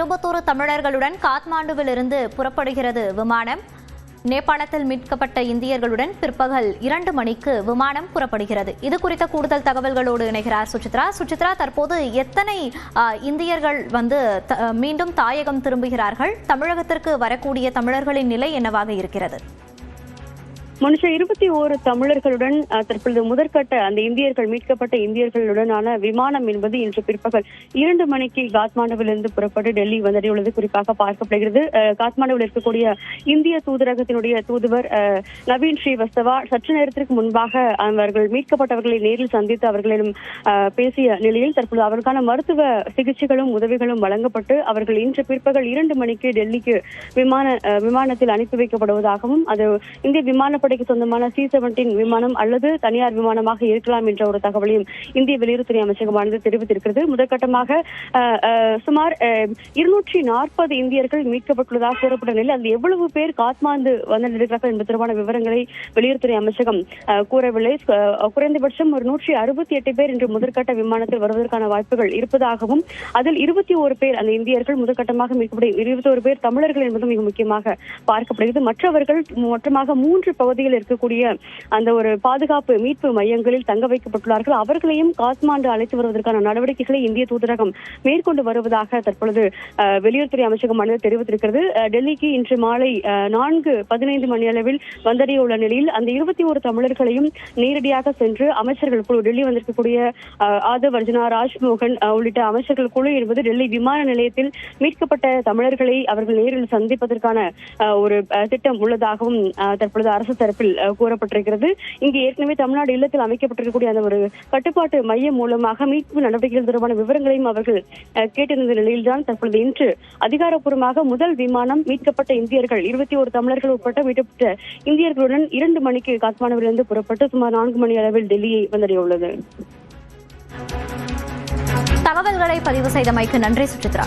21 தமிழர்களுடன் காத்மாண்டுவில் இருந்து புறப்படுகிறது விமானம். நேபாளத்தில் மீட்கப்பட்ட இந்தியர்களுடன் பிற்பகல் 2 மணிக்கு விமானம் புறப்படுகிறது. இது குறித்த கூடுதல் தகவல்களோடு இணைகிறார் சுசித்ரா. சுசித்ரா, தற்போது எத்தனை இந்தியர்கள் மீண்டும் தாயகம் திரும்புகிறார்கள்? தமிழகத்திற்கு வரக்கூடிய தமிழர்களின் நிலை என்னவாக இருக்கிறது? மனுஷ 21 தமிழர்களுடன் தற்பொழுது முதற்கட்ட அந்த இந்தியர்கள் மீட்கப்பட்ட இந்தியர்களுடனான விமானம் என்பது இன்று பிற்பகல் 2 மணிக்கு காத்மாண்டுவிலிருந்து புறப்பட்டு டெல்லி வந்தடையுள்ளது குறிப்பாக பார்க்கப்படுகிறது. காத்மாண்டுவில் இருக்கக்கூடிய இந்திய தூதரகத்தினுடைய தூதுவர் நவீன் ஸ்ரீவஸ்தவா சற்று நேரத்திற்கு முன்பாக அவர்கள் மீட்கப்பட்டவர்களை நேரில் சந்தித்து அவர்களிடம் பேசிய நிலையில் தற்பொழுது அவர்களுக்கான மருத்துவ சிகிச்சைகளும் உதவிகளும் வழங்கப்பட்டு அவர்கள் இன்று பிற்பகல் 2 மணிக்கு டெல்லிக்கு விமானத்தில் அனுப்பி வைக்கப்படுவதாகவும் அது இந்திய விமானப்படைக்கு சொந்தமான C-17 விமானம் அல்லது தனியார் விமானமாக இருக்கலாம் என்ற ஒரு தகவலையும் இந்திய வெளியுறவுத்துறை அமைச்சகமானது தெரிவித்திருக்கிறது. முதற்கட்டமாக சுமார் 240 இந்தியர்கள் மீட்கப்பட்டுள்ளதாக கூறப்பட்ட நிலையில் அதில் எவ்வளவு பேர் காத்மாண்டு வந்திருக்கிறார்கள் என்பது தொடர்பான விவரங்களை வெளியுறவுத்துறை அமைச்சகம் கூறவில்லை. குறைந்தபட்சம் ஒரு 168 பேர் இன்று முதற்கட்ட விமானத்தில் வருவதற்கான வாய்ப்புகள் இருப்பதாகவும் அதில் 21 பேர் அந்த இந்தியர்கள் முதற்கட்டமாக மீட்கப்படும் 21 பேர் தமிழர்கள் என்பதும் மிக முக்கியமாக பார்க்கப்படுகிறது. மற்றவர்கள் மொத்தமாக 3 பகுதியில் இருக்கக்கூடிய அந்த ஒரு பாதுகாப்பு மீட்பு மையங்களில் தங்க வைக்கப்பட்டுள்ளார்கள். அவர்களையும் காத்மாண்டு அழைத்து வருவதற்கான நடவடிக்கைகளை இந்திய தூதரகம் மேற்கொண்டு வருவதாக தற்பொழுது வெளியுறவுத்துறை அமைச்சகமானது தெரிவித்திருக்கிறது. டெல்லிக்கு இன்று மாலை 4:15 மணி அளவில் வந்தடைய உள்ள நிலையில் அந்த 21 தமிழர்களையும் நேரடியாக சென்று அமைச்சர்கள் குழு டெல்லி வந்திருக்கக்கூடிய ஆதவ் அர்ஜுனா, ராஜ்மோகன் உள்ளிட்ட அமைச்சர்கள் குழு என்பது டெல்லி விமான நிலையத்தில் மீட்கப்பட்ட தமிழர்களை அவர்கள் நேரில் சந்திப்பதற்கான ஒரு திட்டம் உள்ளதாகவும் தற்பொழுது அரசு தரப்பில் கூறப்பட்டிருக்கிறது. இங்கு ஏற்கனவே தமிழ்நாடு இல்லத்தில் அமைக்கப்பட்டிருக்கக்கூடிய அந்த ஒரு கட்டுப்பாட்டு மையம் மூலமாக மீட்பு நடவடிக்கைகள் தொடர்பான விவரங்களையும் அவர்கள் கேட்டிருந்த நிலையில்தான் தற்பொழுது இன்று அதிகாரப்பூர்வமாக முதல் விமானம் மீட்கப்பட்ட இந்தியர்கள் 21 தமிழர்கள் உட்பட்ட மீட்கப்பட்ட இந்தியர்களுடன் 2 மணிக்கு காத்மாண்டுவிலிருந்து புறப்பட்டு சுமார் 4 மணி அளவில் டெல்லியை வந்தடைய உள்ளது. தகவல்களை பதிவு செய்தமைக்கு நன்றி சுசித்ரா.